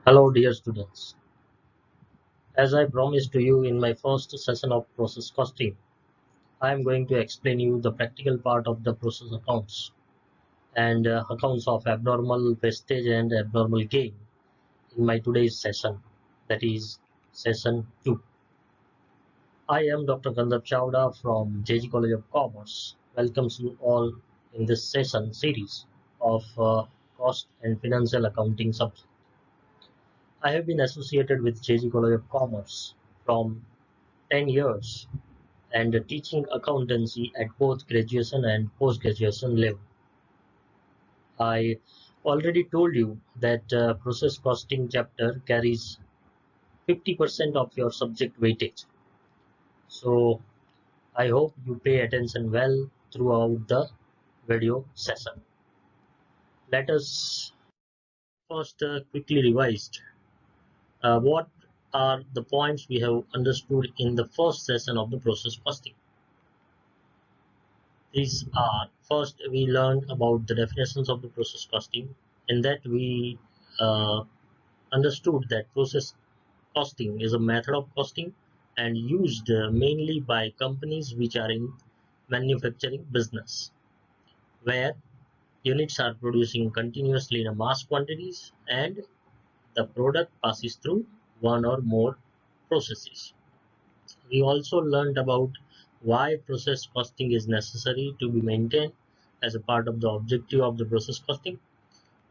Hello dear students, as I promised to you in my first session of process costing, I am going to explain you the practical part of the process accounts and accounts of abnormal wastage and abnormal gain in my today's session, that is session 2. I am Dr. Kandarp Chavda from JG College of Commerce. Welcomes you all in this session series of cost and financial accounting subject. I have been associated with JG College of Commerce from 10 years and teaching accountancy at both graduation and post-graduation level. I already told you that process costing chapter carries 50% of your subject weightage. So I hope you pay attention well throughout the video session. Let us first quickly revise what are the points we have understood in the first session of the process costing. These are, first we learned about the definitions of the process costing. In that we uh, understood that process costing is a method of costing and used mainly by companies which are in manufacturing business, where units are producing continuously in a mass quantities and the product passes through one or more processes. We also learned about why process costing is necessary to be maintained as a part of the objective of the process costing.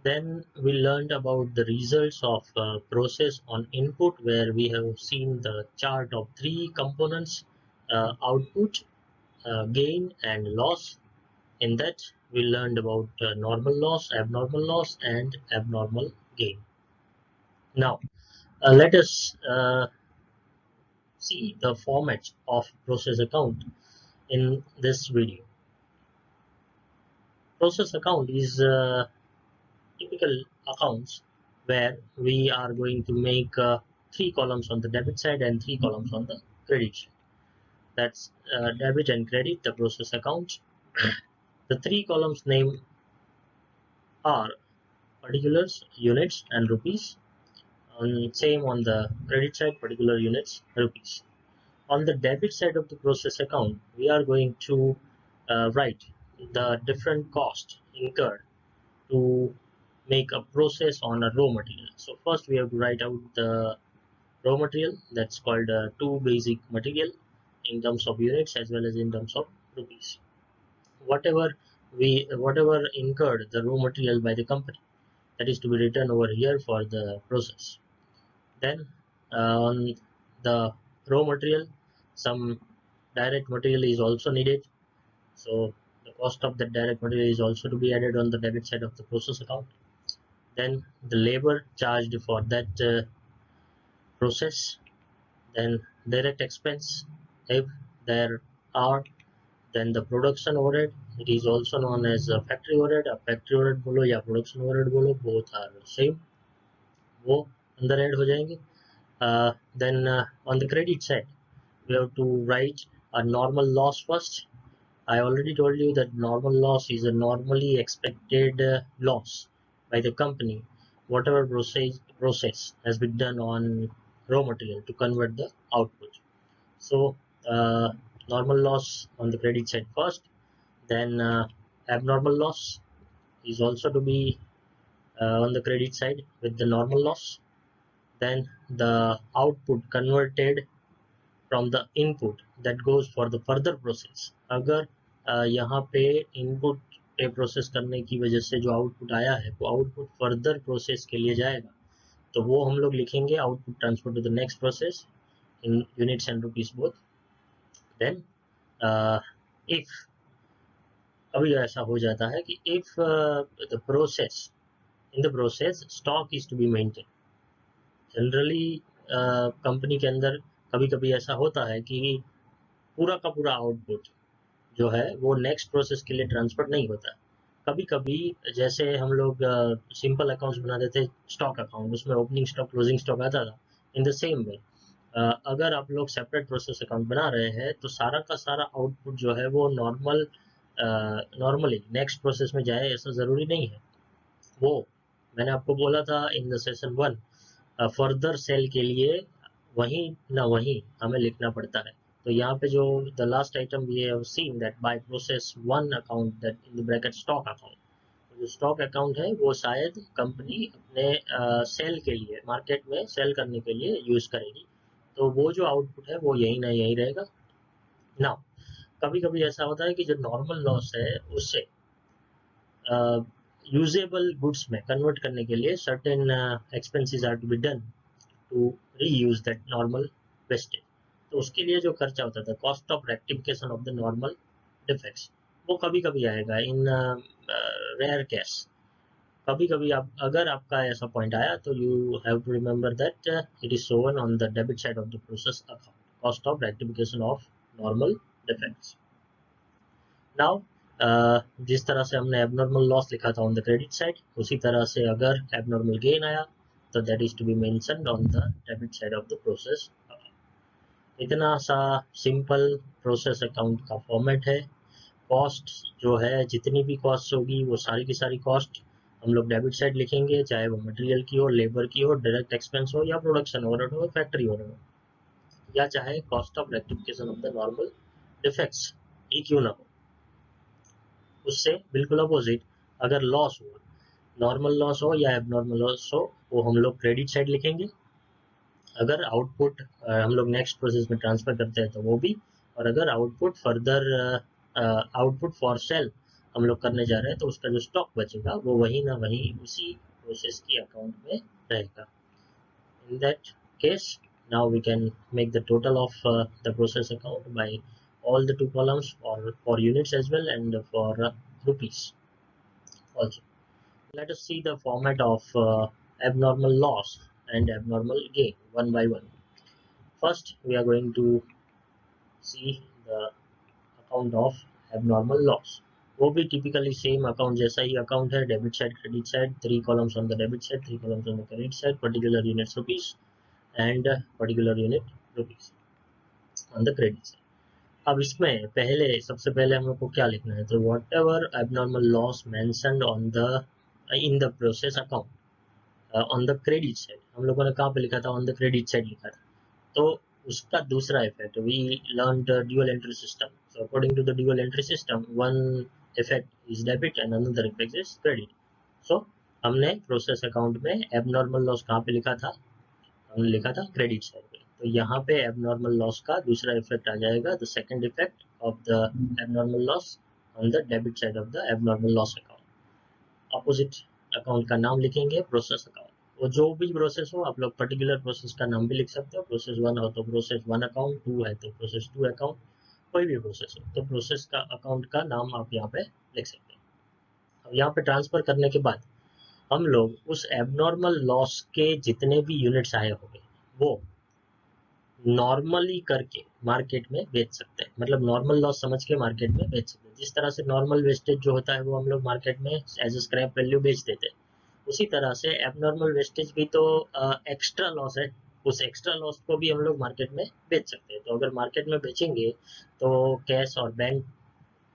Then we learned about the results of process on input, where we have seen the chart of three components: output, gain and loss. In that we learned about normal loss, and abnormal gain. Now let us see the format of process account in this video. Process account is typical accounts where we are going to make three columns on the debit side and three columns on the credit side. That's debit and credit, the process account. The three columns name are particulars, units and rupees. Same on the credit side, particular units, rupees. On the debit side of the process account, we are going to write the different costs incurred to make a process on a raw material. So first we have to write out the raw material, that's called two basic material in terms of units as well as in terms of rupees. Whatever incurred the raw material by the company, that is to be written over here for the process. Then on the raw material, some direct material is also needed, so the cost of that direct material is also to be added on the debit side of the process account. Then the labor charged for that process, then direct expense if there are, then the production overhead, it is also known as a factory overhead. A factory overhead बोलो या production overhead बोलो, both are same, वो अंदर add हो जाएंगे. Then on the credit side we have to write a normal loss first. I already told you that normal loss is a normally expected loss by the company, whatever process has been done on raw material to convert the output. So uh, normal loss on the credit side first, then abnormal loss is also to be on the credit side with the normal loss. Then the output converted from the input that goes for the further process. अगर यहाँ पे input पे process करने की वजह से जो output आया है वो आउटपुट फर्दर प्रोसेस के लिए जाएगा, तो वो हम लोग लिखेंगे output transfer to the next process in units and rupees both. Then if अभी ऐसा हो जाता है कि if the process in the process stock is to be maintained, generally company के अंदर कभी कभी ऐसा होता है कि पूरा का पूरा आउटपुट जो है वो नेक्स्ट प्रोसेस के लिए ट्रांसफर नहीं होता. कभी कभी जैसे हम लोग सिंपल अकाउंट्स बनाते थे, स्टॉक अकाउंट, उसमें ओपनिंग स्टॉक क्लोजिंग स्टॉक आता था. इन द सेम वे अगर आप लोग सेपरेट प्रोसेस अकाउंट बना रहे हैं तो सारा का सारा आउटपुट जो है वो नॉर्मली नेक्स्ट प्रोसेस में जाए ऐसा ज़रूरी नहीं है. वो मैंने आपको बोला था in the session 1 further sale के लिए वहीं ना वहीं हमें लिखना पड़ता है। तो यहाँ पे जो the last item we have seen that by process one account that in the bracket stock account, जो स्टॉक अकाउंट है वो शायद कंपनी अपने सेल के लिए मार्केट में सेल करने के लिए यूज करेगी, तो वो जो आउटपुट है वो यही ना यही रहेगा ना। कभी कभी ऐसा होता है कि जो नॉर्मल लॉस है उससे यूजेबल गुड्स में कन्वर्ट करने के लिए certain expenses are to be done to reuse that normal wastage. तो उसके लिए जो खर्चा होता था, cost of rectification of the normal defects, वो कभी कभी आएगा इन रेयर केस। कभी कभी आप अगर आपका ऐसा पॉइंट आया तो you have to remember that it is shown on the debit side of the process account, cost of rectification of normal defects. Now जिस तरह से हमने एबनॉर्मल लॉस लिखा था ऑन द क्रेडिट साइड, उसी तरह से अगर एबनॉर्मल गेन आया तो that is to be mentioned on the debit side of the process. इतना सा सिंपल प्रोसेस अकाउंट का फॉर्मेट है। कॉस्ट जो है, जितनी भी कॉस्ट होगी वो सारी की सारी कॉस्ट हम लोग डेबिट साइड लिखेंगे, चाहे वो मटेरियल की हो, लेबर की हो, डायरेक्ट एक्सपेंस हो, या प्रोडक्शन ओवरहेड हो, फैक्ट्री ओवरहेड हो, या चाहे cost of rectification of the normal defects ही क्यों ना हो। उससे बिल्कुल अपोजिट, अगर लॉस हो, नॉर्मल लॉस हो या एबनॉर्मल लॉस हो, वो हम लोग क्रेडिट साइड लिखेंगे। अगर आउटपुट हम लोग नेक्स्ट प्रोसेस में ट्रांसफर करते हैं तो वो भी, और अगर output further output for sale हम लोग करने जा रहे हैं तो उसका जो स्टॉक बचेगा वो वही ना वही उसी प्रोसेस की अकाउंट में रहेगा। In that case now we can make the total of the process account by all the two columns for units as well and for rupees also. Let us see the format of abnormal loss and abnormal gain one by one. First, we are going to see the account of abnormal loss. वो भी typically same account जैसा ही account है, debit side, credit side, 3 columns on the debit side, 3 columns on the credit side, particular units rupees and particular unit rupees on the credit side. अब इसमें पहले सबसे पहले हम लोग को क्या लिखना है, तो what ever abnormal loss mentioned on the in the process account on the credit side, हम लोगों ने कहाँ पे लिखा था, ऑन द क्रेडिट साइड लिखा था, तो उसका दूसरा effect, we learn dual entry system, so according to the dual entry system one effect is debit and another effect is credit. So हमने प्रोसेस अकाउंट में एबनॉर्मल लॉस कहाँ पे लिखा था, हमने लिखा था क्रेडिट साइड पे, तो यहाँ पे एबनॉर्मल लॉस का दूसरा इफेक्ट आ जाएगा, the second effect of the abnormal loss on the debit side of the abnormal loss account. Opposite account का नाम लिखेंगे प्रोसेस अकाउंट, वो जो भी प्रोसेस हो, आप लोग पर्टिकुलर प्रोसेस का नाम भी लिख सकते हो, प्रोसेस वन हो तो प्रोसेस वन अकाउंट, टू है तो प्रोसेस टू अकाउंट, कोई भी प्रोसेस हो तो प्रोसेस का अकाउंट का नाम आप यहाँ पे लिख सकते हो। अब यहाँ पे ट्रांसफर करने के बाद हम लोग उस एबनॉर्मल लॉस के जितने भी यूनिट्स आए होंगे वो नॉर्मली करके मार्केट में बेच सकते हैं, मतलब नॉर्मल लॉस समझ के मार्केट में बेच सकते हैं। जिस तरह से नॉर्मल वेस्टेज जो होता है वो हम लोग मार्केट में एज ए स्क्रैप वैल्यू बेच देते हैं, उसी तरह से एबनॉर्मल वेस्टेज भी तो एक्स्ट्रा लॉस है, उस एक्स्ट्रा लॉस को भी हम लोग मार्केट में बेच सकते हैं। तो अगर मार्केट में बेचेंगे तो कैश और बैंक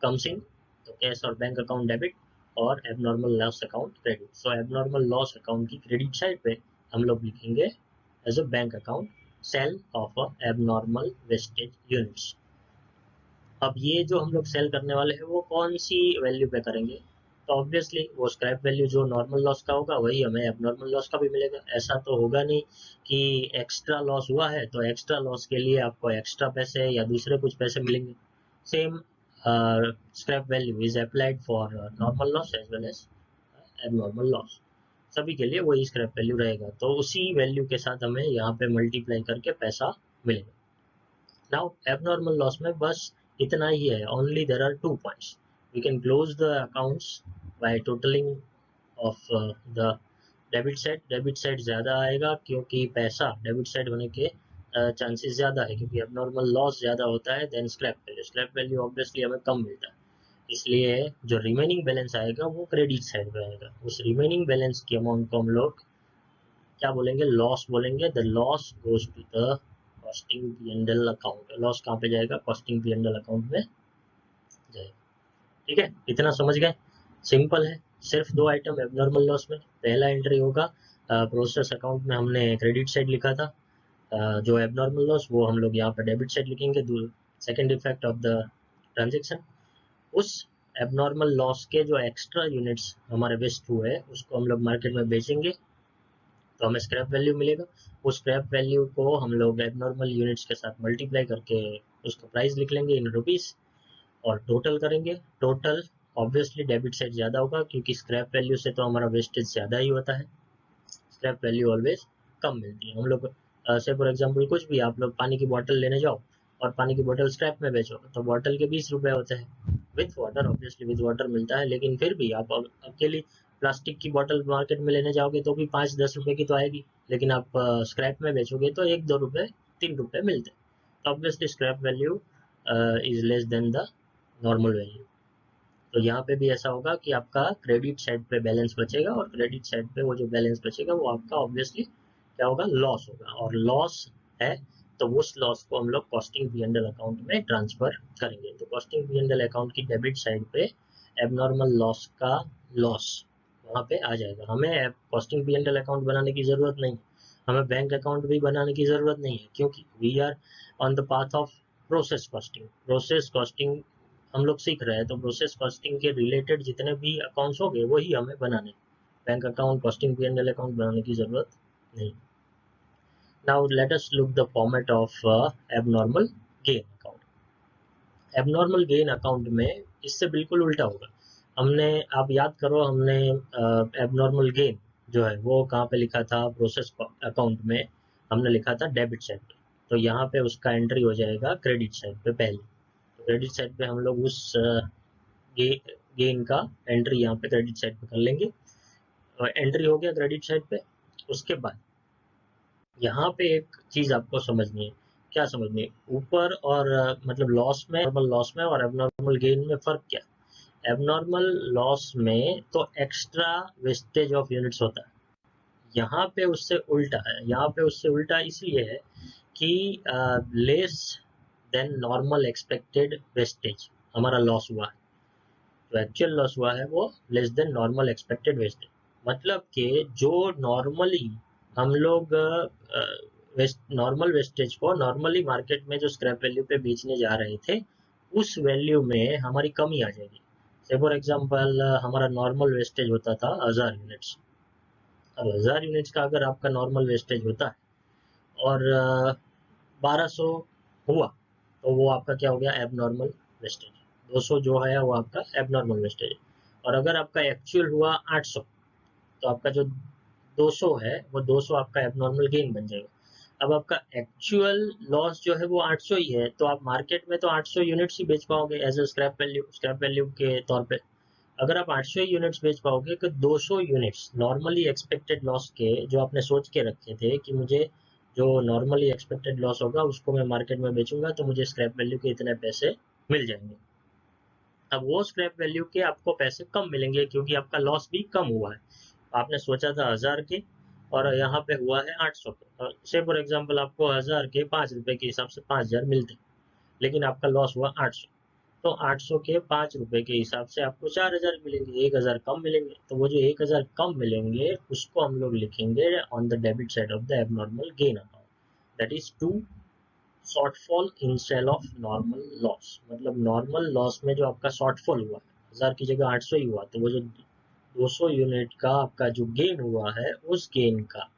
कम्स इन, तो कैश और बैंक अकाउंट डेबिट और abnormal loss account credit. So abnormal loss account की क्रेडिट साइड पे हम लोग लिखेंगे as a bank account sale of abnormal wastage units. अब ये जो हम लोग सेल करने वाले हैं वो कौन सी वैल्यू पे करेंगे, तो ऑब्वियसली वो स्क्रैप वैल्यू जो नॉर्मल लॉस का होगा वही हमें एबनॉर्मल लॉस का भी मिलेगा। ऐसा तो होगा नहीं कि एक्स्ट्रा लॉस हुआ है तो एक्स्ट्रा लॉस के लिए आपको एक्स्ट्रा पैसे या दूसरे कुछ पैसे मिलेंगे। Same scrap value is applied for normal loss as well as abnormal loss, सभी के लिए वही स्क्रैप वैल्यू रहेगा, तो उसी वैल्यू के साथ हमें यहाँ पे मल्टीप्लाई करके पैसा मिलेगा। नाउ एबनॉर्मल लॉस में बस इतना ही है, only there are 2 points, we can close the accounts by totalling of the debit side ज़्यादा आएगा क्योंकि पैसा डेबिट साइड होने के चांसेस ज़्यादा है, क्योंकि एबनॉर्मल लॉस ज़्यादा होता है देन स्क्रैप वैल्यू ऑब्वियसली हमें कम मिलता है, इसलिए जो रिमेनिंग बैलेंस आएगा वो क्रेडिट साइड पे आएगा। उस रिमेनिंग बैलेंस की अमाउंट को हम लोग क्या बोलेंगे, लॉस बोलेंगे। The loss goes to the costing P&L account, loss कहाँ पे जाएगा, कॉस्टिंग पी&एल अकाउंट में जाएगा। ठीक है, इतना समझ गए, सिंपल है। सिर्फ 2 आइटम एबनॉर्मल लॉस में, पहला एंट्री होगा प्रोसेस अकाउंट में हमने क्रेडिट साइड लिखा था, जो एबनॉर्मल लॉस वो हम लोग यहाँ पे डेबिट साइड लिखेंगे। Second effect of the transaction, उस एबनॉर्मल लॉस के जो एक्स्ट्रा यूनिट्स हमारे वेस्ट हुए उसको हम लोग मार्केट में बेचेंगे तो हमें स्क्रैप वैल्यू मिलेगा। उस स्क्रैप वैल्यू को हम लोग एबनॉर्मल यूनिट्स के साथ मल्टीप्लाई करके उसका प्राइस लिख लेंगे इन रुपीस और टोटल करेंगे। टोटल ऑब्वियसली डेबिट साइड ज़्यादा होगा क्योंकि स्क्रैप वैल्यू से तो हमारा वेस्टेज ज़्यादा ही होता है, स्क्रैप वैल्यू ऑलवेज कम मिलती है। हम लोग से फॉर एग्जांपल कुछ भी आप लोग पानी की बोतल लेने जाओ और पानी की बोतल स्क्रैप में बेचो तो बोतल के 20 रुपए होते हैं। With water, obviously with water मिलता है, लेकिन फिर भी आप अकेली प्लास्टिक की बोतल मार्केट में लेने जाओगे तो भी 5-10 रुपए की तो आएगी, लेकिन आप स्क्रैप में बेचोगे तो 1-2 रुपए 3 रुपए मिलते हैं। तो obviously scrap value is less than the normal value. तो यहाँ पे भी ऐसा होगा कि आपका क्रेडिट साइड पे बैलेंस बचेगा और क्रेडिट साइड पे वो जो बैलेंस बचेगा वो आपका ऑब्वियसली क्या होगा, लॉस होगा। और लॉस है तो उस लॉस को हम लोग costing P and L account में ट्रांसफर करेंगे। तो costing P and L account की डेबिट साइड पे एबनॉर्मल लॉस का लॉस वहाँ पे आ जाएगा। हमें costing P and L account बनाने की जरूरत नहीं, हमें बैंक अकाउंट भी बनाने की जरूरत नहीं है, क्योंकि we are on the path of process costing. Process costing हम लोग सीख रहे हैं, तो प्रोसेस कॉस्टिंग के रिलेटेड जितने भी अकाउंट्स होंगे वही हमें बनाने, bank account costing P and L account बनाने की जरूरत नहीं। Now let us look the format of abnormal gain account. Abnormal gain account में इससे बिल्कुल उल्टा होगा। हमने, आप याद करो, हमने एबनॉर्मल गेन जो है वो कहाँ पे लिखा था, प्रोसेस अकाउंट में हमने लिखा था डेबिट साइड पे। तो यहाँ पे उसका एंट्री हो जाएगा क्रेडिट साइड पे पहले। तो क्रेडिट साइड पे हम लोग उस गेन का एंट्री यहाँ पे क्रेडिट साइड पे कर लेंगे। और एंट्री हो गया क्रेडिट साइड पे। उसके बाद यहाँ पे एक चीज आपको समझनी है। क्या समझनी है? ऊपर और मतलब लॉस में, नॉर्मल लॉस में और एबनॉर्मल गेन में फर्क क्या? एबनॉर्मल लॉस में तो एक्स्ट्रा वेस्टेज ऑफ यूनिट्स होता है, यहाँ पे उससे उल्टा है। यहाँ पे उससे उल्टा इसलिए है कि less than normal expected wastage हमारा लॉस हुआ है। जो एक्चुअल लॉस हुआ है वो less than normal expected wastage, मतलब कि जो नॉर्मली हम लोग नॉर्मल वेस्टेज को नॉर्मली मार्केट में जो स्क्रैप वैल्यू पे बेचने जा रहे थे उस वैल्यू में हमारी कमी आ जाएगी। से फॉर एग्जांपल हमारा नॉर्मल वेस्टेज होता था 1000 यूनिट्स। अब 1000 यूनिट्स का अगर आपका नॉर्मल वेस्टेज होता है और 1200 हुआ तो वो आपका क्या हो गया, एबनॉर्मल वेस्टेज। 200 जो है वो आपका एबनॉर्मल वेस्टेज है। और अगर आपका एक्चुअल हुआ 800 तो आपका जो 200 है वो 200 आपका एबनॉर्मल गेन बन जाएगा। अब आपका एक्चुअल लॉस जो है वो 800 ही है, तो आप मार्केट में तो 800 यूनिट्स ही बेच पाओगे एज अ स्क्रैप वैल्यू के तौर पे। अगर आप 800 यूनिट्स बेच पाओगे तो 200 यूनिट्स नॉर्मली एक्सपेक्टेड लॉस के जो आपने सोच के रखे थे कि मुझे जो नॉर्मली एक्सपेक्टेड लॉस होगा उसको मैं मार्केट में बेचूंगा तो मुझे स्क्रैप वैल्यू के इतने पैसे मिल जाएंगे। अब वो स्क्रैप वैल्यू के आपको पैसे कम मिलेंगे क्योंकि आपका लॉस भी कम हुआ है। आपने सोचा था 1000 के और यहाँ पे हुआ है 800 के। से फॉर एग्जांपल आपको 1000 के 5 रुपए के हिसाब से 5000 मिलते, लेकिन आपका लॉस हुआ 800। तो 800 के 5 रुपए के हिसाब से आपको 4000 मिलेंगे, 1000 कम मिलेंगे। तो वो जो 1000 कम मिलेंगे उसको हम लोग लिखेंगे on the debit side of the abnormal gain account, that is to shortfall instead of normal loss. मतलब नॉर्मल लॉस में जो आपका शॉर्टफॉल हुआ, 1000 की जगह 800 ही हुआ, तो वो जो 200 यूनिट का आपका जो गेन हुआ है उस गेन का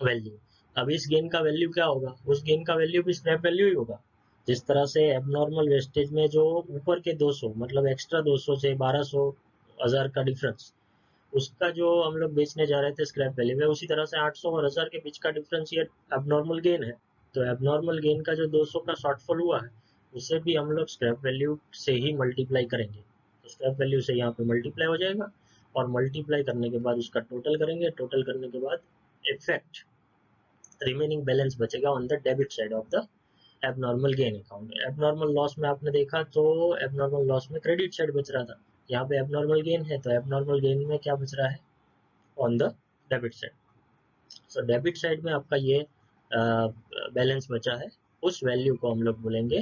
वैल्यू, अब इस गेन का वैल्यू क्या होगा, उस गेन का वैल्यू भी स्क्रैप वैल्यू ही होगा। जिस तरह से एबनॉर्मल वेस्टेज में जो ऊपर के 200 मतलब एक्स्ट्रा 200 से 1200 1000 का डिफरेंस, उसका जो हम लोग बेचने जा रहे थे स्क्रैप वैल्यू में, उसी तरह से 800 और 1000 के बीच का डिफरेंस ये एबनॉर्मल गेन है। तो एबनॉर्मल गेन का जो 200 का शॉर्टफॉल हुआ है उसे भी हम लोग स्क्रैप वैल्यू से ही मल्टीप्लाई करेंगे। तो स्क्रैप वैल्यू से यहाँ पे मल्टीप्लाई हो जाएगा और मल्टीप्लाई करने के बाद उसका टोटल करेंगे। टोटल करने के बाद इफेक्ट रिमेनिंग बैलेंस बचेगा on the debit side of the abnormal gain account. Abnormal loss में आपने देखा तो एबनॉर्मल लॉस में क्रेडिट साइड बच रहा था, यहाँ पे एबनॉर्मल गेन है तो एबनॉर्मल गेन में क्या बच रहा है, on the debit side. So debit side में आपका ये बैलेंस बचा है, उस वैल्यू को हम लोग बोलेंगे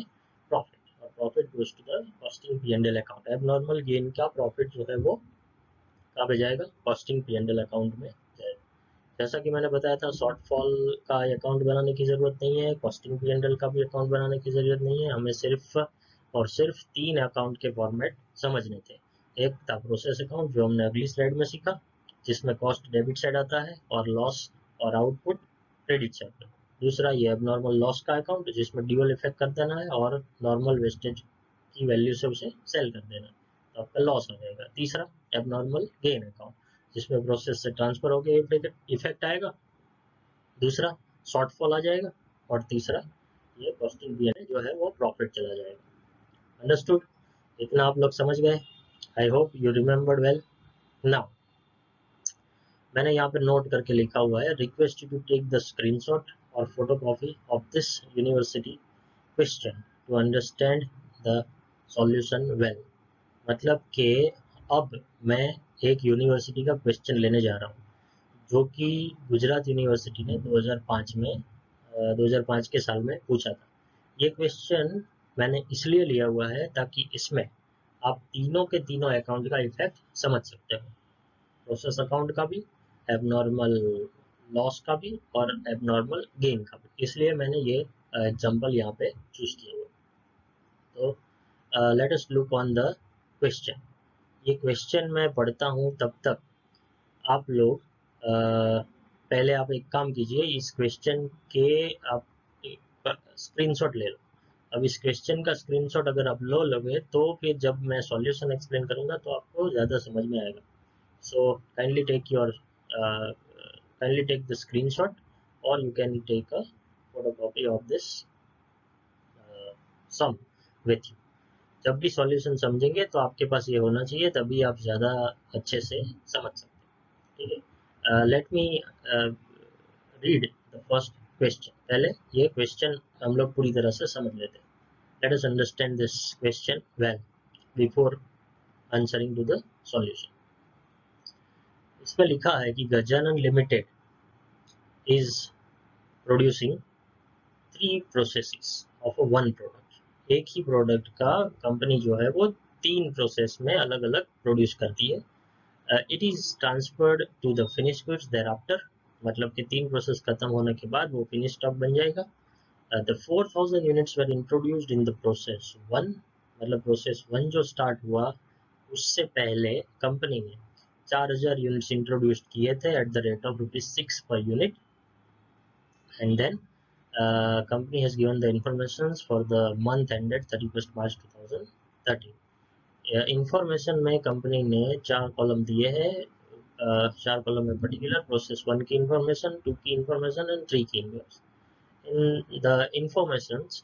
प्रॉफिट। और profit goes to the costing P and L account. Abnormal gain का प्रॉफिट जो है वो कहाँ पे जाएगा, costing P and L account में जाएगा। जैसा कि मैंने बताया था, शॉर्टफॉल का अकाउंट बनाने की ज़रूरत नहीं है, कॉस्टिंग P&L का भी अकाउंट बनाने की ज़रूरत नहीं है, हमें सिर्फ और सिर्फ 3 अकाउंट के फॉर्मेट समझने थे। एक था प्रोसेस अकाउंट, जो हमने अगली स्लाइड में सीखा, जिसमें कॉस्ट डेबिट साइड आता है और लॉस और आउटपुट क्रेडिट साइड पर। दूसरा ये एबनॉर्मल लॉस का अकाउंट, जिसमें ड्यूअल इफेक्ट कर देना है और नॉर्मल वेस्टेज की वैल्यू से उसे सेल कर देना, तो आपका लॉस हो जाएगा। तीसरा एबनॉर्मल गेन अकाउंट, जिसमें प्रोसेस से ट्रांसफर होकर इफेक्ट आएगा। दूसरा शॉर्टफॉल आ जाएगा, और तीसरा ये कॉस्टिंग P&L जो है वो प्रॉफिट चला जाएगा। अंडरस्टूड? इतना आप लोग समझ गए? I hope you remembered well. Now मैंने यहाँ पे नोट करके लिखा हुआ है, request you to take the screenshot और photocopy of this university question to understand the solution well. मतलब कि अब मैं एक यूनिवर्सिटी का क्वेश्चन लेने जा रहा हूँ, जो कि गुजरात यूनिवर्सिटी ने 2005 में 2005 के साल में पूछा था। ये क्वेश्चन मैंने इसलिए लिया हुआ है ताकि इसमें आप तीनों के तीनों अकाउंट का इफेक्ट समझ सकते हो, प्रोसेस अकाउंट का भी, एबनॉर्मल लॉस का भी और एबनॉर्मल गेन का भी। इसलिए मैंने ये एग्जांपल यहाँ पे चूज किया हुआ। तो let us look on the question. ये क्वेश्चन मैं पढ़ता हूँ तब तक आप लोग पहले आप एक काम कीजिए, इस क्वेश्चन के आप स्क्रीनशॉट ले लो। अब इस क्वेश्चन का स्क्रीनशॉट अगर आप लो लोगे तो फिर जब मैं सॉल्यूशन एक्सप्लेन करूंगा तो आपको ज़्यादा समझ में आएगा। So kindly take your kindly take the screenshot, or you can take a photocopy of this sum with you. जब भी सॉल्यूशन समझेंगे तो आपके पास ये होना चाहिए, तभी आप ज़्यादा अच्छे से समझ सकते हैं। ठीक है, let me read the first question. पहले ये क्वेश्चन हम लोग पूरी तरह से समझ लेते हैं। Let us understand this question well before answering to the solution. इसमें लिखा है कि Gajanan limited is producing 3 processes of one product. एक ही प्रोडक्ट का कंपनी जो है वो 3 प्रोसेस में अलग अलग प्रोड्यूस करती है। It is transferred to the finish goods thereafter, मतलब कि 3 प्रोसेस खत्म होने के बाद वो फिनिश स्टॉक बन जाएगा। The 4000 units were introduced in the process 1, मतलब प्रोसेस 1 जो स्टार्ट हुआ उससे पहले कंपनी ने 4000 यूनिट्स इंट्रोड्यूस किए थे eight the rate of ₹6 per unit. And then company has given the informations for the month ended 31st March 2013। Information में company ने 4 कॉलम दिए हैं। 4 कॉलम में पर्टिकुलर प्रोसेस 1 की इंफॉर्मेशन, 2 की इंफॉर्मेशन एंड 3 की इंफॉर्मेशन। इन द इंफॉर्मेशंस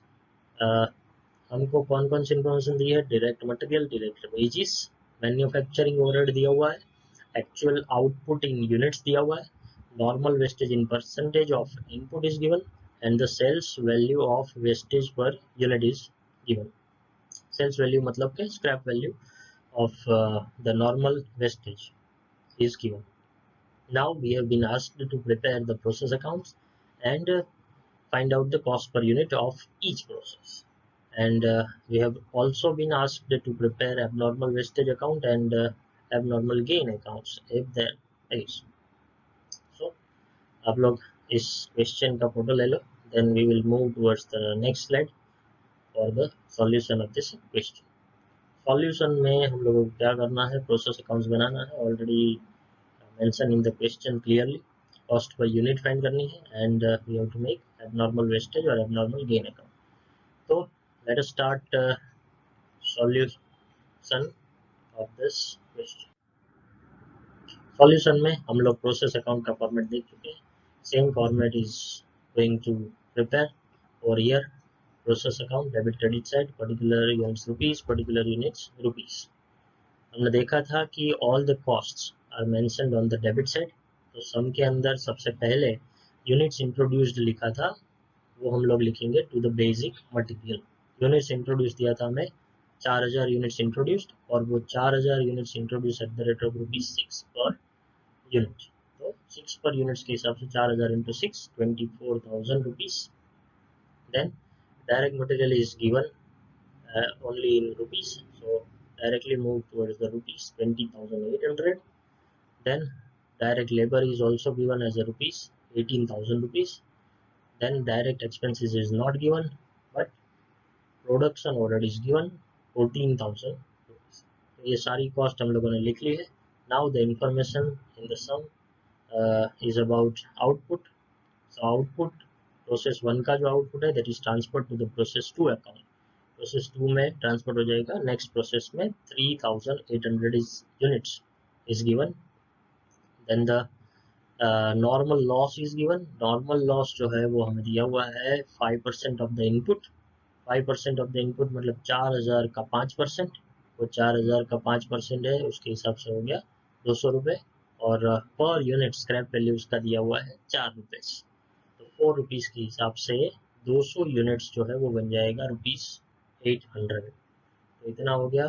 हमको कौन कौन सी इंफॉर्मेशन दी है? Direct material, direct wages, manufacturing overhead दिया हुआ है, एक्चुअल आउटपुट इन यूनिट्स दिया हुआ है, normal wastage in percentage of input is given, and the sales value of wastage per unit is given। sales value मतलब के scrap value of the normal wastage is given। now we have been asked to prepare the process accounts and find out the cost per unit of each process, and we have also been asked to prepare abnormal wastage account and abnormal gain accounts if there is। so आप लोग इस question का photo ले लो, then we will move towards the next slide for the solution of this question. Solution में हम लोगों को क्या करना है? प्रोसेस अकाउंट्स बनाना है, already mention in the question clearly. Cost per unit find करनी है and we have to make abnormal wastage और एबनॉर्मल गेन अकाउंट। तो let us start solution of this question. Solution में हम लोग प्रोसेस अकाउंट का फॉर्मेट देख चुके हैं। Same format is going to prepare और here process account, debit credit side, particular units rupees, particular units rupees. हमने देखा था कि all the costs are mentioned on the debit side. तो सम के अंदर सबसे पहले यूनिट्स इंट्रोड्यूस्ड लिखा था, वो हम लोग लिखेंगे to the basic material. Units introduce दिया था हमें 4000 यूनिट्स इंट्रोड्यूस्ड, और वो 4000 units introduce at the rate of ₹6 per unit. तो 6 पर यूनिट्स के हिसाब से 4000 into 6, 24,000 rupees. Then direct material is given only in rupees, so directly move towards the rupees 20,800। then direct labor is also given as a rupees 18,000 rupees. Then direct expenses is not given, but production order is given 14,000 rupees. तो ये सारी cost हम लोगों ने लिख ली है। Now the information in the sum is about output. So output process 1 का जो आउटपुट है that is transfer to the process 2 account. Process 2 में ट्रांसफर हो जाएगा नेक्स्ट प्रोसेस में 3,800 is units is given. Then the normal loss is given. Normal loss जो है वो हमें दिया हुआ है 5% of the input. 5% of the input मतलब 4,000 का 5%। वो 4,000 का 5% है, उसके हिसाब से हो गया 200 रुपये। और पर यूनिट स्क्रैप वैल्यू उसका दिया हुआ है 4 रुपये। तो 4 रुपीज़ के हिसाब से 200 यूनिट्स जो है वो बन जाएगा रुपीज़ 800। तो इतना हो गया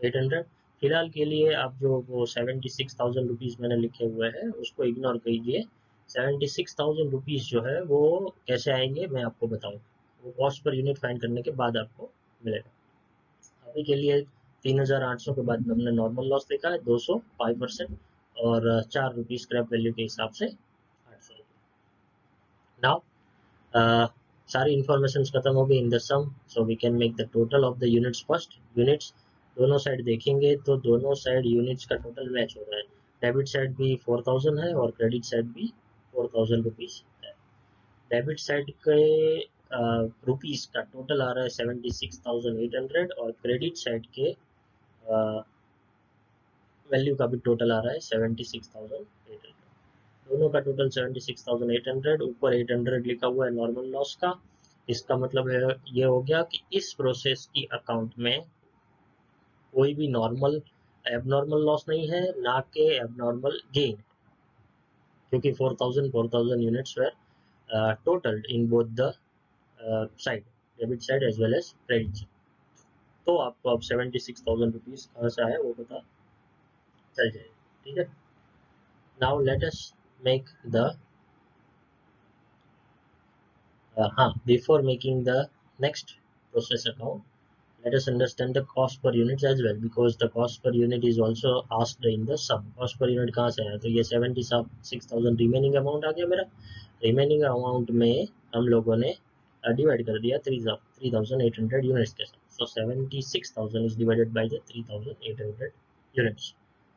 800। फिलहाल के लिए आप जो वो 76,000 रुपीज़ मैंने लिखे हुए हैं उसको इग्नोर कीजिए। 76,000 रुपीज़ जो है वो कैसे आएंगे मैं आपको बताऊँ। वो कॉस्ट पर यूनिट फाइंड करने के बाद आपको मिलेगा। अभी के लिए 3,800 के बाद हमने नॉर्मल लॉस देखा है 200 5% और 4 रुपीज़ स्क्रैप वैल्यू के हिसाब से 800 रुपये। नाउ सारी इंफॉर्मेशन खत्म हो गई in the sum. So we can make the total of the units first. Units दोनों साइड देखेंगे तो दोनों साइड यूनिट्स का टोटल मैच हो रहा है। डेबिट साइड भी 4,000 है और क्रेडिट साइड भी 4,000 रुपीज़ है। डेबिट साइड के रुपीज़ का टोटल आ रहा है 76,800 और क्रेडिट साइड के वैल्यू का भी टोटल आ रहा है 76,800। दोनों का टोटल 76,800। ऊपर 800 लिखा हुआ है नॉर्मल लॉस का। इसका मतलब है ये हो गया कि इस प्रोसेस की अकाउंट में कोई भी नॉर्मल एबनॉर्मल लॉस नहीं है, ना के एबनॉर्मल गेन, क्योंकि 4,000 units were total in both the side, debit side as well as credit side. तो आपको अब 76,000 रुपीज़ कहाँ से आया वो पता चल जाएगा। ठीक है। Now let us make the before making the next process account, let us understand the cost per unit as well, because the cost per unit is also asked in the sum. cost per unit कहाँ से आया, तो ये 76,000 remaining amount आ गया मेरा। Remaining amount में हम लोगों ने डिवाइड कर दिया 3,800 यूनिट्स के साथ। so 76,000 is divided by the 3,800 units,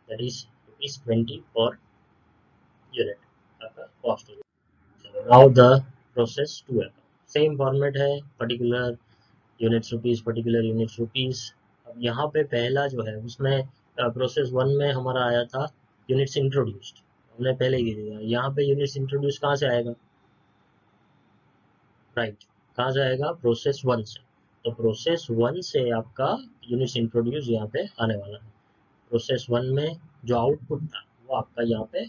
that is ₹20 per unit आपका कॉस्ट हो गया। now the process 2 है, सेम फॉर्मेट है, particular units rupees particular units rupees. अब यहाँ पे पहला जो है उसमें प्रोसेस 1 में हमारा आया था यूनिट्स इंट्रोड्यूस्ड, हमने पहले ही दिया। यहाँ पे यूनिट्स इंट्रोड्यूस कहाँ से आएगा, राइट, कहाँ से आएगा, प्रोसेस 1 से। तो प्रोसेस 1 से आपका यूनिट्स इंट्रोड्यूस यहाँ पे आने वाला है। प्रोसेस 1 में जो आउटपुट था वो आपका यहाँ पे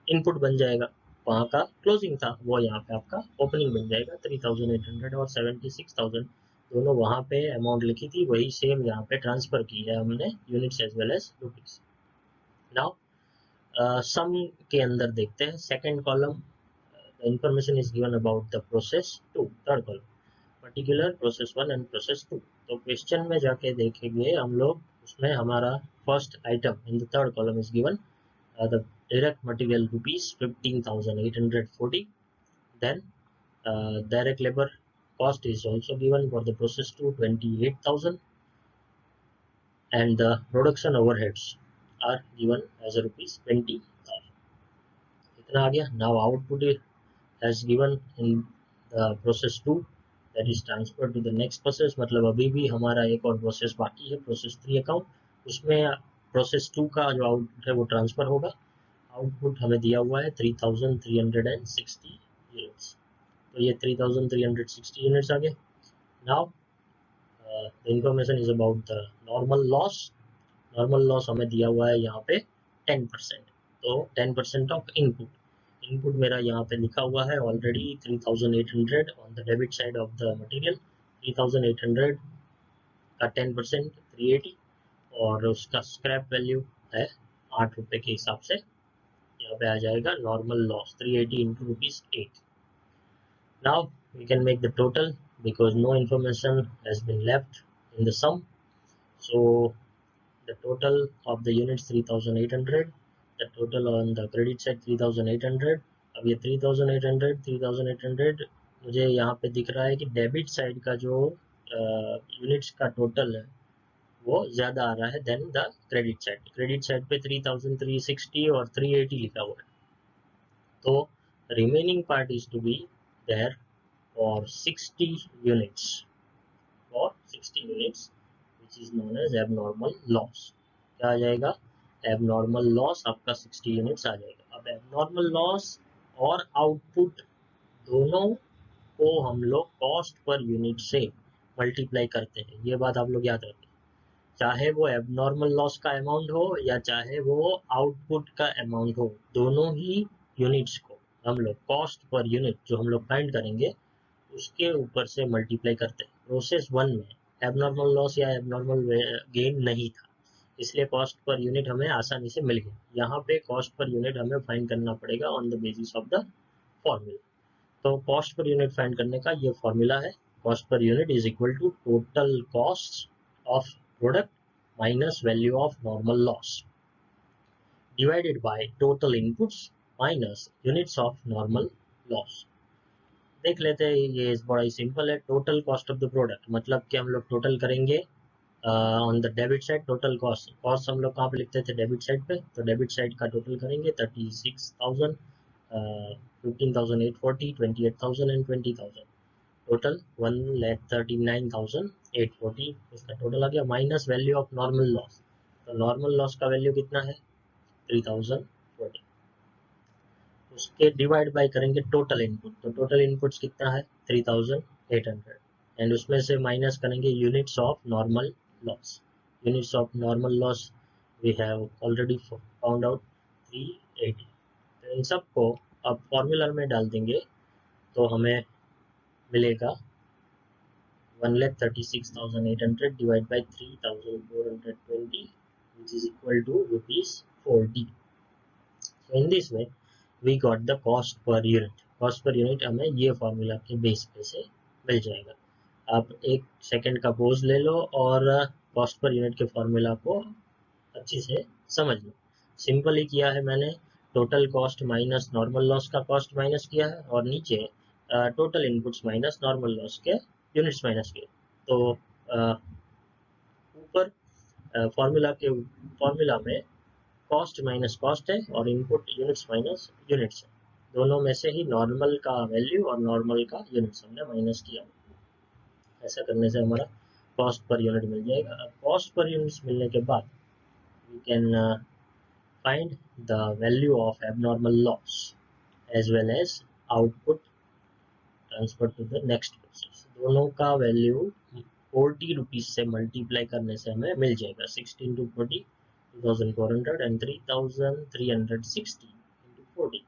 इनपुट बन जाएगा, वहाँ का क्लोजिंग था वो यहाँ पे आपका ओपनिंग बन जाएगा। 3,800 और 76,000 दोनों वहाँ पे अमाउंट लिखी थी, वही सेम यहाँ पे ट्रांसफर की है हमने units as well as rupees. Now sum के अंदर देखते हैं second column, information is given about the process 2। Third column particular process 1 and process 2। तो क्वेश्चन में जाके देखेंगे हम लोग, उसमें हमारा first item in the third column is given the direct material rupees 15,840. Then direct labor cost is also given for the process to 28,000 and the production overheads are given as a rupees 20,000. इतना आ गया। now output has given in the process 2 that is transferred to the next process। मतलब अभी भी हमारा एक और process बाकी है, प्रोसेस 3 अकाउंट, उसमें प्रोसेस 2 का जो आउटपुट है वो ट्रांसफर होगा। आउटपुट हमें दिया हुआ है 3,360 यूनिट्स, तो ये 3,360 यूनिट्स आ गए। Now the information is about the normal loss. Normal loss हमें दिया हुआ है यहाँ पे 10%, तो 10% ऑफ इनपुट। इनपुट मेरा यहाँ पे लिखा हुआ है already 3,800 on the debit side of the material. 3,800 का 10% 380 और उसका स्क्रैप वैल्यू है 8 रुपये के हिसाब से यहाँ पे आ जाएगा normal loss 380 into ₹8। Now we can make the total because no information has been left in the sum. So the total of the units 3,800 the total on the credit side 3800। अब ये 3800 मुझे यहाँ पे दिख रहा है कि डेबिट साइड का जो यूनिट्स का टोटल है वो ज़्यादा आ रहा है देन द क्रेडिट साइड पे 3360 और 380 लिखा हुआ है। तो remaining part is to be there for 60 units which is known as abnormal loss। क्या आ जाएगा? एबनॉर्मल लॉस आपका 60 यूनिट्स आ जाएगा। अब एबनॉर्मल लॉस और आउटपुट दोनों को हम लोग कॉस्ट पर यूनिट से मल्टीप्लाई करते हैं। ये बात आप लोग याद रखें, चाहे वो एबनॉर्मल लॉस का अमाउंट हो या चाहे वो आउटपुट का अमाउंट हो, दोनों ही यूनिट्स को हम लोग कॉस्ट पर यूनिट जो हम लोग फाइंड करेंगे उसके ऊपर से मल्टीप्लाई करते हैं। प्रोसेस 1 में एबनॉर्मल लॉस या एबनॉर्मल गेन नहीं था, इसलिए कॉस्ट पर यूनिट हमें आसानी से मिल गया। यहाँ पे कॉस्ट पर यूनिट हमें फाइंड करना पड़ेगा on the basis of the formula. तो कॉस्ट पर यूनिट फाइंड करने का ये फॉर्मूला है, cost per unit is equal to total cost of product minus value of normal loss divided by total inputs minus units of normal loss. देख लेते हैं, ये बड़ा ही सिंपल है। Total cost of the product मतलब कि हम लोग टोटल करेंगे on the debit side. Total cost हम लोग कहाँ पे लिखते थे? डेबिट साइड पे। तो डेबिट साइड का टोटल करेंगे 36,000, 15,840, 28,000 एंड 20,000। टोटल 1,39,840 इसका टोटल आ गया, minus value of normal loss. तो नॉर्मल लॉस का वैल्यू कितना है? 3,040। उसके डिवाइड बाय करेंगे टोटल इनपुट। तो टोटल इनपुट्स कितना है? 3800 एंड उसमें से माइनस करेंगे units of normal loss. Units of normal loss we have already found out 380। तो इन सबको अब फॉर्मूला में डाल देंगे तो हमें मिलेगा 1,36,800 divide by 3,420 which is equal to ₹40। So in this way we got the cost per unit। Cost per unit हमें ये फॉर्मूला के बेस पे से मिल जाएगा। आप एक सेकंड का पॉज ले लो और कॉस्ट पर यूनिट के फॉर्मूला को अच्छे से समझ लो। सिंपल ही किया है मैंने, total cost minus normal loss का कॉस्ट माइनस किया है और नीचे total inputs minus normal loss के यूनिट्स माइनस किए। तो ऊपर फॉर्मूला में कॉस्ट माइनस कॉस्ट है और इनपुट यूनिट्स माइनस यूनिट्स है। दोनों में से ही नॉर्मल का वैल्यू और नॉर्मल का यूनिट्स हमने माइनस किया। ऐसा करने से हमारा कॉस्ट पर यूनिट मिल जाएगा। अब कॉस्ट पर यूनिट्स मिलने के बाद we can find the value of abnormal loss as well as output transfer to the next process। दोनों का वैल्यू 40 रुपीज से मल्टीप्लाई करने से हमें मिल जाएगा 16 to 40 2400 and 3360 into 40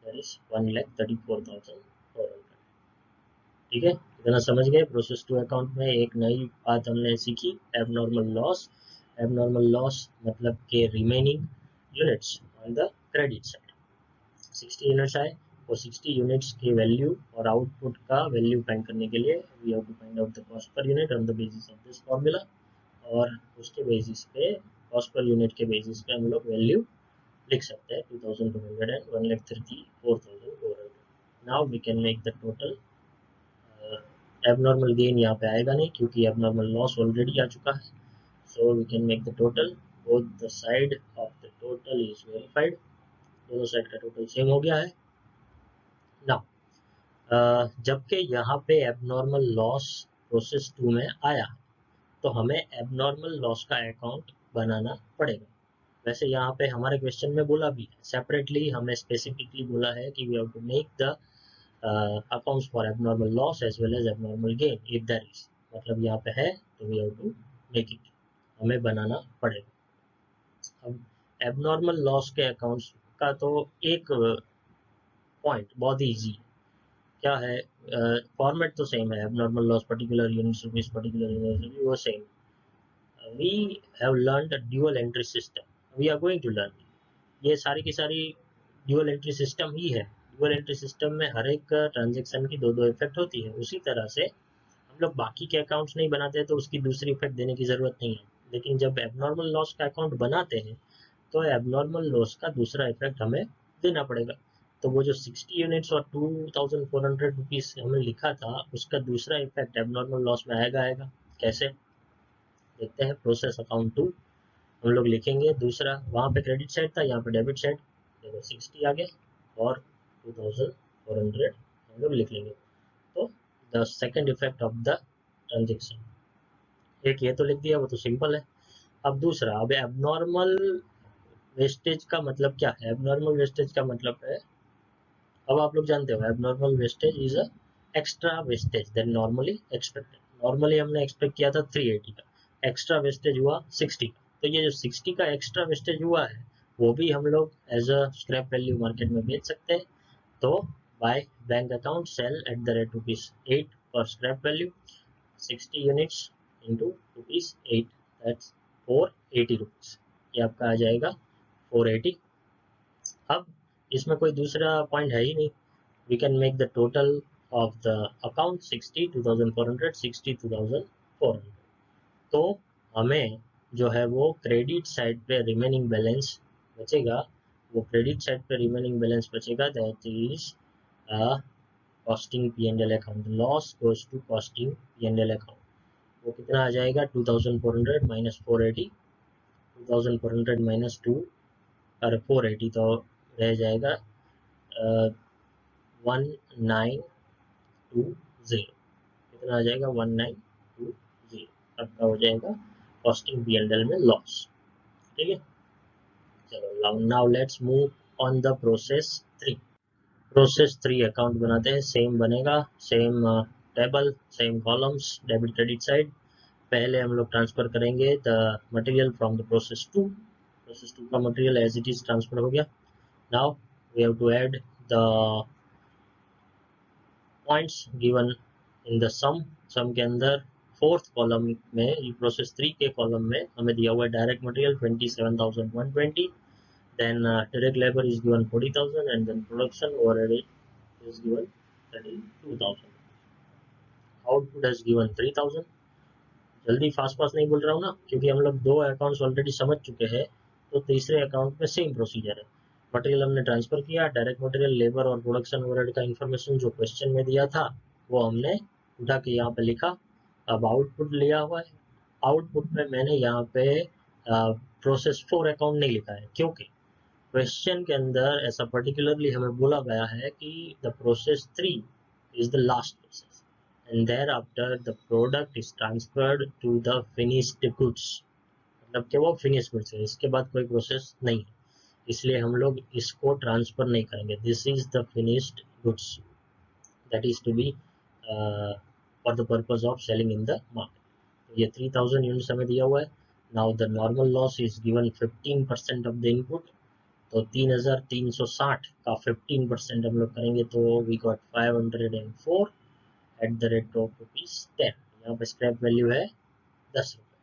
that is 1,34,400। ठीक है, इतना समझ गए। प्रोसेस टू अकाउंट में एक नई बात हमने सीखी, एबनॉर्मल लॉस। एबनॉर्मल लॉस मतलब के remaining units on the credit side 60 units आए और 60 यूनिट्स के वैल्यू और आउटपुट का वैल्यू फाइंड करने के लिए we have to find out the cost per unit on the basis of this formula. और उसके बेसिस पे कॉस्ट पर यूनिट के बेसिस पे हम लोग वैल्यू लिख सकते हैं 2200 and 1,34,400। Now we can make the total. Abnormal gain यहाँ पे आएगा नहीं क्योंकि एबनॉर्मल लॉस ऑलरेडी आ चुका है। So we can make the total. Both the side of the total is verified. दोनों साइड का टोटल सेम हो गया है। नाउ जबकि यहाँ पे एबनॉर्मल लॉस प्रोसेस 2 में आया तो हमें एबनॉर्मल लॉस का अकाउंट बनाना पड़ेगा। वैसे यहाँ पे हमारे क्वेश्चन में बोला भी है, सेपरेटली हमें स्पेसिफिकली बोला है कि we have to make the accounts for abnormal loss as well as abnormal gain if there is। मतलब यहाँ पे है तो we have to make it, हमें बनाना पड़ेगा। अब abnormal loss के अकाउंट्स का तो एक पॉइंट बहुत ही ईजी है। क्या है? फॉर्मेट तो सेम है, abnormal loss particular units rupees particular units rupees वो same. we have learned a dual entry system, we are going to learn। ये सारी की सारी ड्यूअल एंट्री सिस्टम ही है। ड्यूअल एंट्री सिस्टम में हर एक ट्रांजेक्शन की दो इफेक्ट होती है। उसी तरह से हम लोग बाकी के अकाउंट्स नहीं बनाते तो उसकी दूसरी इफेक्ट देने की जरूरत नहीं है, लेकिन जब एबनॉर्मल लॉस का अकाउंट बनाते हैं तो एबनॉर्मल लॉस का दूसरा इफेक्ट हमें देना पड़ेगा। तो वो जो 60 यूनिट्स और 2400 रुपीज हमें लिखा था उसका दूसरा इफेक्ट एबनॉर्मल लॉस में आएगा। कैसे देखते हैं। प्रोसेस अकाउंट 2 हम लोग लिखेंगे दूसरा, वहाँ पे क्रेडिट साइड था, यहाँ पे डेबिट साइड। देखो 60 आ गया और 2400 हम लोग लिख लेंगे। तो the second effect of the transaction, एक ये तो लिख दिया, वो तो सिंपल है। अब दूसरा, अब एबनॉर्मल वेस्टेज का मतलब क्या है। एबनॉर्मल वेस्टेज का मतलब है, अब आप लोग जानते हो abnormal wastage is a extra wastage then normally expected. Normally हमने एक्सपेक्ट किया था 380 का, एक्स्ट्रा वेस्टेज हुआ 60 का। तो ये जो 60 का एक्स्ट्रा वेस्टेज हुआ है वो भी हम लोग as a scrap value market में बेच सकते हैं। तो by bank account sale at the rate ₹8 पर scrap value, 60 units into ₹8, that's 480 rupees. ये आपका आ जाएगा 480। अब इसमें कोई दूसरा पॉइंट है ही नहीं। We can make the total of the account 60 2400 60 2400। तो हमें जो है वो क्रेडिट साइड पे रिमेनिंग बैलेंस बचेगा, वो क्रेडिट साइड पे रिमेनिंग बैलेंस बचेगा, that is costing P and L account. Loss goes to costing P and L account. वो कितना आ जाएगा 2400 माइनस 480, 2400 माइनस 2 और 480 तो रह जाएगा 1920। कितना आ जाएगा 1920 आपका हो जाएगा कॉस्टिंग पी एंड एल में लॉस। ठीक है, चलो now let's move on the process 3। Process 3 account बनाते हैं, सेम बनेगा, same table, same columns, debit credit side. पहले हम लोग ट्रांसफर करेंगे the material from the process 2। Process 2 का material as it is transfer हो गया। Now we have to add the points given in the sum के अंदर फोर्थ कॉलम में, प्रोसेस 3 के कॉलम में हमें दिया हुआ है direct material 27,120, then direct labor is given 40,000 and then production overhead is given 32,000, output has given 3,000। जल्दी फास्ट फास्ट नहीं बोल रहा हूँ ना, क्योंकि हम लोग दो अकाउंट्स ऑलरेडी समझ चुके हैं। तो तीसरे अकाउंट में सेम प्रोसीजर है। मटेरियल हमने ट्रांसफर किया, डायरेक्ट मटेरियल, लेबर और प्रोडक्शन ओवरहेड का इन्फॉर्मेशन जो क्वेश्चन में दिया था वो हमने उठा के यहाँ पे लिखा। अब आउटपुट लिया हुआ है, आउटपुट में मैंने यहाँ पे प्रोसेस 4 अकाउंट नहीं लिखा है, क्योंकि क्वेश्चन के अंदर ऐसा पर्टिकुलरली हमें बोला गया है कि the process 3 is the last process and thereafter the product is transferred to the finished goods। मतलब कि वो फिनिश गुड्स है, इसके बाद कोई प्रोसेस नहीं है, इसलिए हम लोग इसको ट्रांसफर नहीं करेंगे। This is the finished goods that is to be for the purpose of selling in the market. ये 3000 यूनिट्स हमें दिया हुआ है। Now the normal loss is given 15% of the input. तो 3360 का 15% हम लोग करेंगे तो we got 504 at the rate of ₹10। यहाँ पे स्क्रैप वैल्यू है 10 रुपये।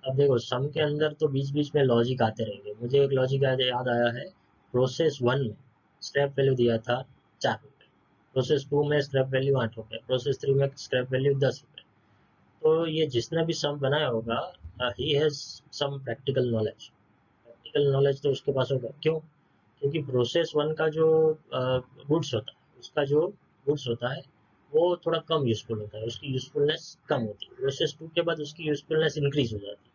अब देखो सम के अंदर तो बीच बीच में लॉजिक आते रहेंगे। मुझे एक लॉजिक याद आया है। प्रोसेस 1 में स्क्रैप वैल्यू दिया था 4 रुपये, प्रोसेस 2 में स्क्रैप वैल्यू 8 रुपये, प्रोसेस 3 में स्क्रैप वैल्यू 10 रुपये। तो ये जिसने भी सम बनाया होगा he has some practical knowledge. Practical knowledge तो उसके पास होगा, क्यों? क्योंकि प्रोसेस 1 का जो गुड्स होता है, उसका जो गुड्स होता है वो थोड़ा कम यूजफुल होता है, उसकी यूजफुलनेस कम होती है। प्रोसेस 2 के बाद उसकी यूजफुलनेस इंक्रीज हो जाती है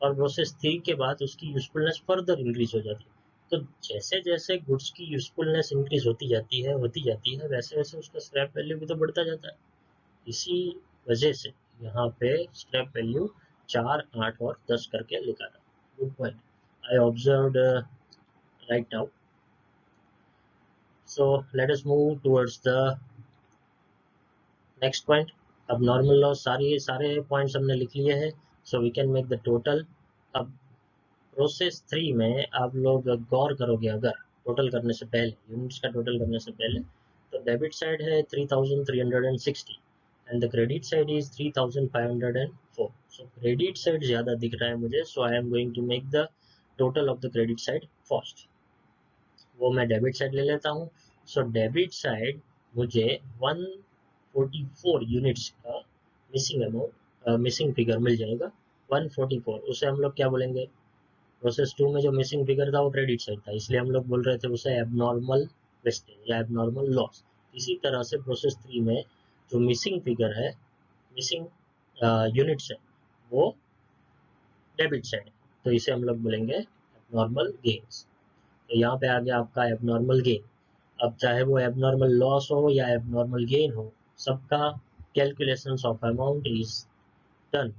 और प्रोसेस 3 के बाद उसकी यूजफुलनेस फर्दर इंक्रीज हो जाती है। तो जैसे जैसे गुड्स की यूजफुलनेस इंक्रीज होती जाती है वैसे वैसे उसका स्क्रैप वैल्यू भी तो बढ़ता जाता है। इसी वजह से यहाँ पे स्क्रैप वैल्यू 4, 8 और 10 करके लिखा था। Good point, I observed right now. So let us move towards the next point। अब नॉर्मल लॉस सारे पॉइंट्स हमने लिख लिए हैं, so we can make the total. अब प्रोसेस 3 में आप लोग गौर करोगे, अगर टोटल करने से पहले, यूनिट्स का टोटल करने से पहले, तो डेबिट साइड है 3360 and the credit side is 3504। So credit side ज़्यादा दिख रहा है मुझे, so I am going to make the total of the credit side first. वो मैं डेबिट साइड ले लेता हूँ। सो डेबिट साइड मुझे 144 यूनिट्स का मिसिंग अमाउंट, मिसिंग फिगर मिल जाएगा 144। उसे हम लोग क्या बोलेंगे, प्रोसेस 2 में जो मिसिंग फिगर था वो क्रेडिट साइड था, इसलिए हम लोग बोल रहे थे उसे एबनॉर्मल वेस्टेज या एबनॉर्मल लॉस। इसी तरह से प्रोसेस 3 में जो मिसिंग फिगर है, मिसिंग यूनिट्स है, वो डेबिट साइड है, तो इसे हम लोग बोलेंगे एबनॉर्मल गेन्स। तो यहाँ पे आ गया आपका एबनॉर्मल गेन। अब चाहे वो एबनॉर्मल लॉस हो या एबनॉर्मल गेन हो, सबका calculations of amount is done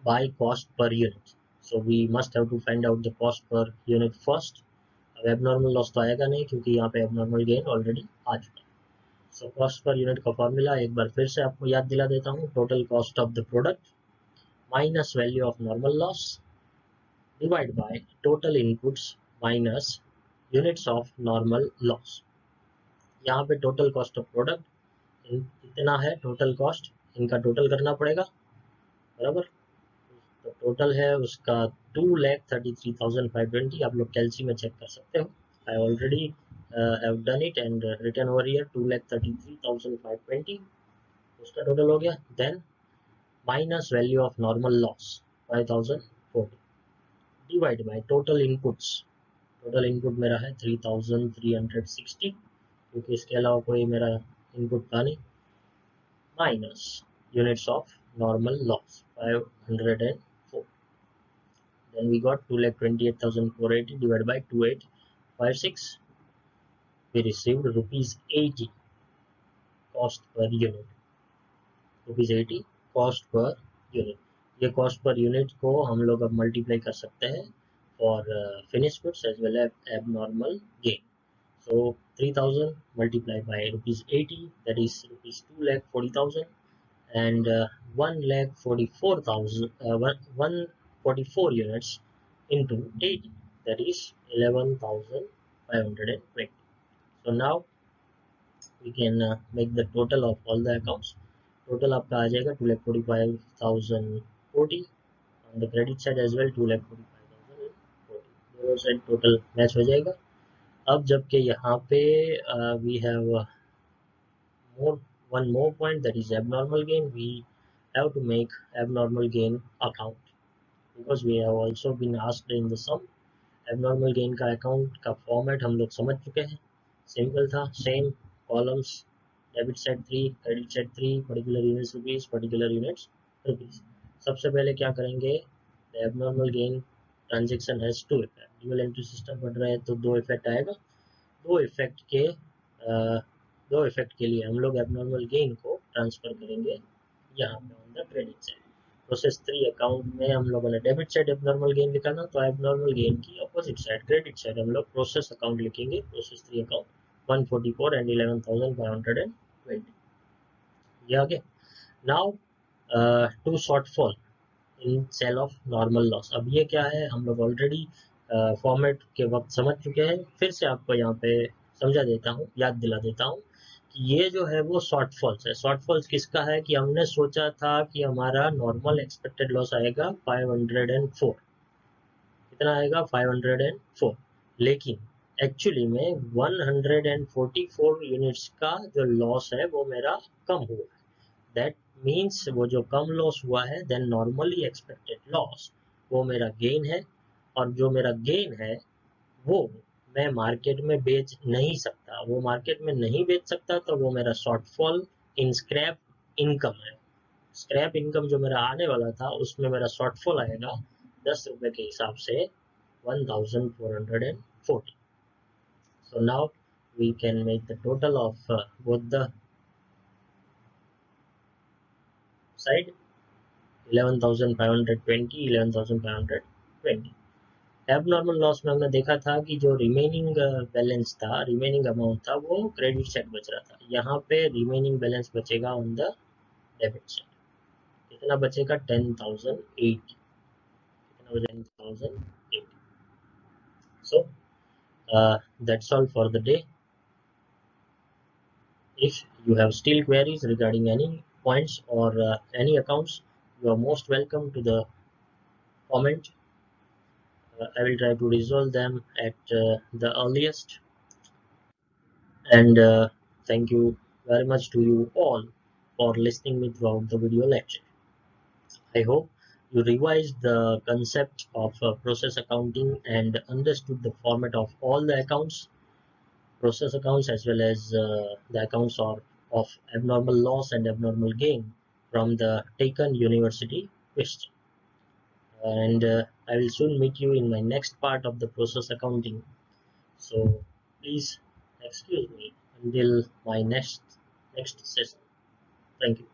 by cost per unit. So we must have to find out the cost per unit first. अब एबनॉर्मल लॉस तो आएगा नहीं क्योंकि यहाँ पे एबनॉर्मल गेन ऑलरेडी आ चुका है। सो कॉस्ट पर यूनिट का फॉर्मूला एक बार फिर से आपको याद दिला देता हूँ। Total cost of the product minus value of normal loss divide by total inputs minus units of normal loss. यहाँ पे टोटल कॉस्ट ऑफ प्रोडक्ट इतना है, टोटल कॉस्ट इनका टोटल करना पड़ेगा, बराबर। तो टोटल है उसका 2,33,520। आप लोग कैलसी में चेक कर सकते हो। I already have done it and written over here 2,33,520 उसका टोटल हो गया। Then minus value of normal loss 5,040 divide by total inputs. Total input मेरा है 3,360 क्योंकि इसके अलावा कोई मेरा इनपुट था नहीं, minus units of normal loss 504। Then we got 2,28,480 divided by 2856. We received rupees 80 cost per unit. Rupees 80 cost per unit. ये कॉस्ट पर यूनिट को हम लोग अब मल्टीप्लाई कर सकते हैं for finish goods as well as abnormal gain. So 3,000 multiplied by rupees 80, that is rupees 2,40,000, and 1,44,000 144 units into 80, that is 11,520. So now we can make the total of all the accounts. Total आपका आ जाएगा 2,45,040 on the credit side as well, 2,45,040 दोनों side total match हो जाएगा। अब जबकि यहाँ पे we have one more point, that is abnormal gain. We have to make abnormal gain account because we have also been asked in the sum। Abnormal gain का account का format हम लोग समझ चुके हैं, सिंपल था, same columns, debit side 3, credit side 3, particular units rupees, particular units rupees. सबसे पहले क्या करेंगे, abnormal gain transaction has to effect. Dual entry system पढ़ रहे हैं तो दो इफेक्ट आएगा। दो इफेक्ट के लिए हम लोग एबनॉर्मल गेन को ट्रांसफर करेंगे यहाँ पे on the credit side. Process 3 account में हम लोगों ने डेबिट साइड एबनॉर्मल गेन लिखा था, तो एबनॉर्मल गेन की अपोजिट साइड क्रेडिट साइड हम लोग प्रोसेस अकाउंट लिखेंगे। प्रोसेस 3 अकाउंट 144 एंड 11,520 ये आगे। Now to shortfall in sale of normal loss. अब ये क्या है, हम लोग ऑलरेडी फॉर्मेट के वक्त समझ चुके हैं, फिर से आपको यहाँ पे समझा देता हूँ, याद दिला देता हूँ कि ये जो है वो शॉर्टफॉल्स है। शॉर्टफॉल्स किसका है कि हमने सोचा था कि हमारा नॉर्मल एक्सपेक्टेड लॉस आएगा 504। कितना आएगा, 504, लेकिन एक्चुअली में 144 यूनिट्स का जो लॉस है वो मेरा कम हुआ। दैट मीन्स वो जो कम लॉस हुआ है देन नॉर्मली एक्सपेक्टेड लॉस वो मेरा गेन है, और जो मेरा गेन है वो मैं मार्केट में बेच नहीं सकता। वो मार्केट में नहीं बेच सकता तो वो मेरा शॉर्टफॉल इन स्क्रैप इनकम है। स्क्रैप इनकम जो मेरा आने वाला था उसमें मेरा शॉर्टफॉल आएगा 10 रुपए के हिसाब से 1,440। So now we can make the total of both the side 11,520 11,520। Abnormal loss में हमने देखा था कि जो रिमेनिंग बैलेंस था, रिमेनिंग अमाउंट था, वो क्रेडिट साइड बच रहा था। यहाँ पे रिमेनिंग बैलेंस बचेगा ऑन द डेबिट साइड। कितना बचेगा, 10,080। कितना बचेगा, 10,080। सो that's all for the day. If you have still queries regarding any points or any accounts, you are most welcome to the comment. I will try to resolve them at the earliest. And thank you very much to you all for listening me throughout the video lecture. I hope You revised the concept of process accounting and understood the format of all the accounts, process accounts, as well as the accounts of abnormal loss and abnormal gain from the taken university question. And I will soon meet you in my next part of the process accounting. So please excuse me until my next session. Thank you.